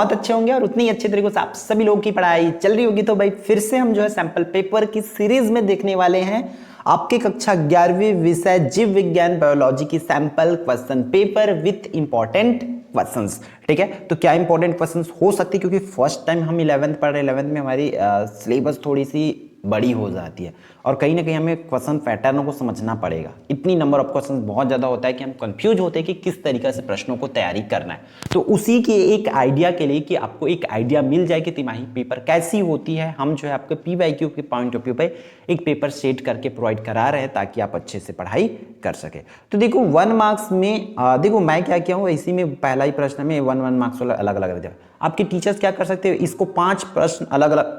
बहुत अच्छे होंगे और उतनी अच्छे तरीके से आप सभी लोगों की पढ़ाई चल रही होगी। तो भाई फिर से हम जो है सैंपल पेपर की सीरीज में देखने वाले हैं आपके कक्षा 11वीं विषय जीव विज्ञान बायोलॉजी की sample question paper with important questions. ठीक है, तो क्या इंपॉर्टेंट क्वेश्चंस हो सकती है, क्योंकि फर्स्ट टाइम हम 11th पढ़ रहे हैं, 11th में हमारी सिलेबस थोड़ी सी बड़ी हो जाती है और कहीं ना कहीं हमें क्वेश्चन पैटर्नों को समझना पड़ेगा। इतनी नंबर ऑफ क्वेश्चन बहुत ज़्यादा होता है कि हम कंफ्यूज होते हैं कि किस तरीके से प्रश्नों को तैयारी करना है। तो उसी के एक आइडिया के लिए कि आपको एक आइडिया मिल जाए कि तिमाही पेपर कैसी होती है, हम जो है आपके PYQ के पॉइंट ऑफ व्यू पे एक पेपर सेट करके प्रोवाइड करा रहे हैं ताकि आप अच्छे से पढ़ाई कर सके। तो देखो 1 मार्क्स में देखो मैं क्या किया हूँ, इसी में पहला ही प्रश्न में 1 मार्क्स वाला अलग अलग रह। आपके टीचर्स क्या कर सकते हैं, इसको 5 प्रश्न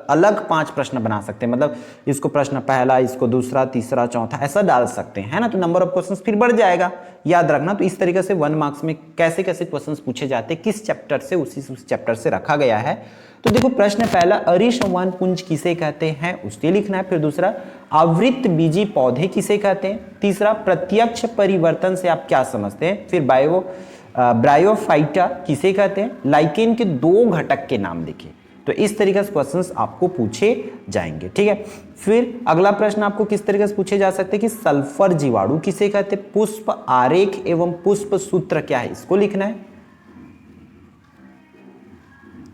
अलग 5 प्रश्न बना सकते हैं, मतलब इसको प्रश्न पहला, इसको दूसरा, तीसरा, चौथा ऐसा डाल सकते हैं, है ना। तो नंबर ऑफ क्वेश्चंस फिर बढ़ जाएगा, याद रखना। तो इस तरीके से 1 मार्क्स में कैसे कैसे क्वेश्चंस पूछे जाते हैं, किस चैप्टर से, उस चैप्टर से रखा गया है। तो देखो प्रश्न पहला, अरिसंवाहन पुंज किसे कहते हैं, उसके लिखना है। फिर दूसरा, आवृत्त बीजी पौधे किसे कहते हैं। तीसरा, प्रत्यक्ष परिवर्तन से आप क्या समझते हैं। फिर ब्रायोफाइटा किसे कहते हैं। लाइकेन के 2 घटक के नाम लिखिए। तो इस तरीके से क्वेश्चंस आपको पूछे जाएंगे। ठीक है, फिर अगला प्रश्न आपको किस तरीके से पूछे जा सकते हैं कि सल्फर जीवाणु किसे कहते हैं। पुष्प आरेख एवं पुष्प सूत्र क्या है, इसको लिखना है।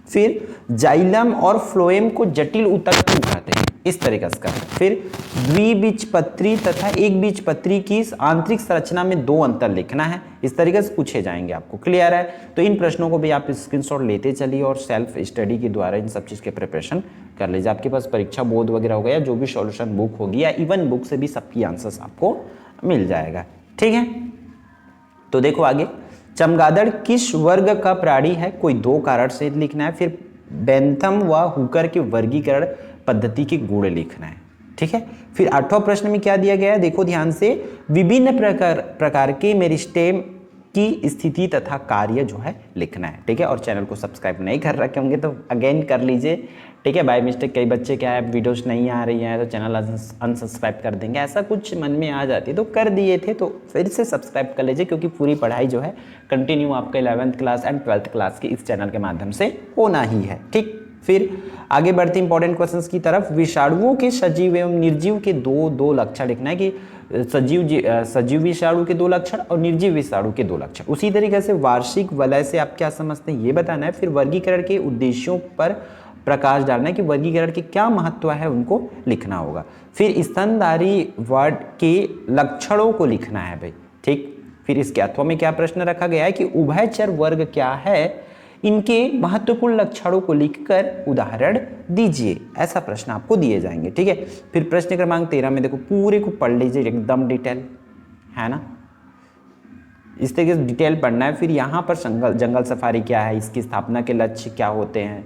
फिर जाइलम और फ्लोएम को जटिल ऊतक क्यों कहते हैं, इस तरीके से करना है। फिर द्विबीजपत्री तथा एक बीजपत्री की आंतरिक संरचना में 2 अंतर लिखना है। इस तरीके से पूछे जाएंगे, आपको क्लियर है। तो इन प्रश्नों को भी आप स्क्रीनशॉट लेते चलिए और सेल्फ स्टडी के द्वारा इन सब चीज के प्रिपरेशन कर लीजिए। आपके पास परीक्षा बोर्ड वगैरह हो गया, जो भी सॉल्यूशन बुक होगी या इवन बुक से भी सबकी आंसर्स आपको मिल जाएगा। ठीक है, तो देखो आगे, चमगादड़ किस वर्ग का प्राणी है, कोई 2 कारण से लिखना है। फिर बेंथम व हुकर के वर्गीकरण पद्धति के गुण लिखना है। ठीक है, फिर 8वां प्रश्न में क्या दिया गया है, देखो ध्यान से, विभिन्न प्रकार के मेरिस्टेम की स्थिति तथा कार्य जो है लिखना है। ठीक है, और चैनल को सब्सक्राइब नहीं कर रखे होंगे तो अगेन कर लीजिए। ठीक है, बाय मिस्टेक कई बच्चे क्या है, वीडियोस नहीं आ रही हैं तो चैनल अनसब्सक्राइब कर देंगे, ऐसा कुछ मन में आ जाती है तो कर दिए थे, तो फिर से सब्सक्राइब कर लीजिए, क्योंकि पूरी पढ़ाई जो है कंटिन्यू आपका 11th class and 12th class की इस चैनल के माध्यम से होना ही है। ठीक, फिर आगे बढ़ते इंपॉर्टेंट क्वेश्चंस की तरफ। विषाणुओं के सजीव एवं निर्जीव के दो लक्षण लिखना है कि सजीव विषाणु के 2 लक्षण और निर्जीव विषाणु के 2 लक्षण। उसी तरीके से वार्षिक वलय से आप क्या समझते हैं ये बताना है। फिर वर्गीकरण के उद्देश्यों पर प्रकाश डालना है कि वर्गीकरण के क्या महत्व है, उनको लिखना होगा। फिर स्तनधारी वर्ड के लक्षणों को लिखना है भाई। ठीक, फिर इसके अथवा में क्या प्रश्न रखा गया है कि उभयचर वर्ग क्या है, इनके महत्वपूर्ण लक्षणों को लिखकर उदाहरण दीजिए, ऐसा प्रश्न आपको दिए जाएंगे। ठीक है, फिर प्रश्न क्रमांक 13 में देखो पूरे को पढ़ लीजिए एकदम डिटेल, है ना, इस तरीके से डिटेल पढ़ना है। फिर यहाँ पर जंगल सफारी क्या है, इसकी स्थापना के लक्ष्य क्या होते हैं,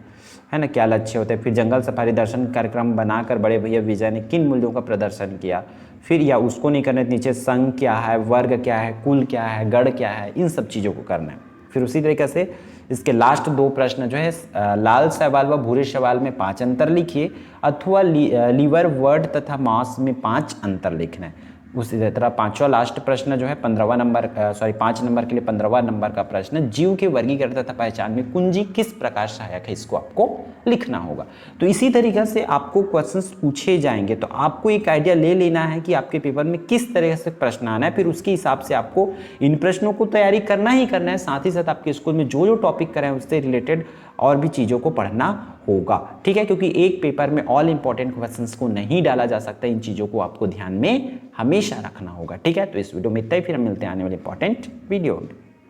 है ना, क्या लक्ष्य होते हैं। फिर जंगल सफारी दर्शन कार्यक्रम बनाकर बड़े भैया विजय ने किन मूल्यों का प्रदर्शन किया। फिर या उसको नहीं करना, नीचे संघ क्या है, वर्ग क्या है, कुल क्या है, गढ़ क्या है, इन सब चीज़ों को करना है। फिर उसी तरीके से इसके लास्ट 2 प्रश्न जो है, लाल सवाल व भूरे सवाल में 5 अंतर लिखिए, अथवा लीवर वर्ड तथा मांस में 5 अंतर लिखना है। उसी तरह 5वां लास्ट प्रश्न जो है 5 नंबर के लिए 15वां नंबर का प्रश्न, जीव के वर्गीकरण तथा पहचान में कुंजी किस प्रकार सहायक है, इसको आपको लिखना होगा। तो इसी तरीके से आपको क्वेश्चंस पूछे जाएंगे, तो आपको एक आइडिया ले लेना है कि आपके पेपर में किस तरह से प्रश्न आना है। फिर उसके हिसाब से आपको इन प्रश्नों को तैयारी करना ही करना है। साथ ही साथ आपके स्कूल में जो टॉपिक कराएं उससे रिलेटेड और भी चीज़ों को पढ़ना होगा। ठीक है, क्योंकि एक पेपर में ऑल इंपॉर्टेंट क्वेश्चंस को नहीं डाला जा सकता, इन चीज़ों को आपको ध्यान में हमेशा रखना होगा। ठीक है, तो इस वीडियो में इतना ही, फिर हम मिलते हैं आने वाले इंपॉर्टेंट वीडियो में।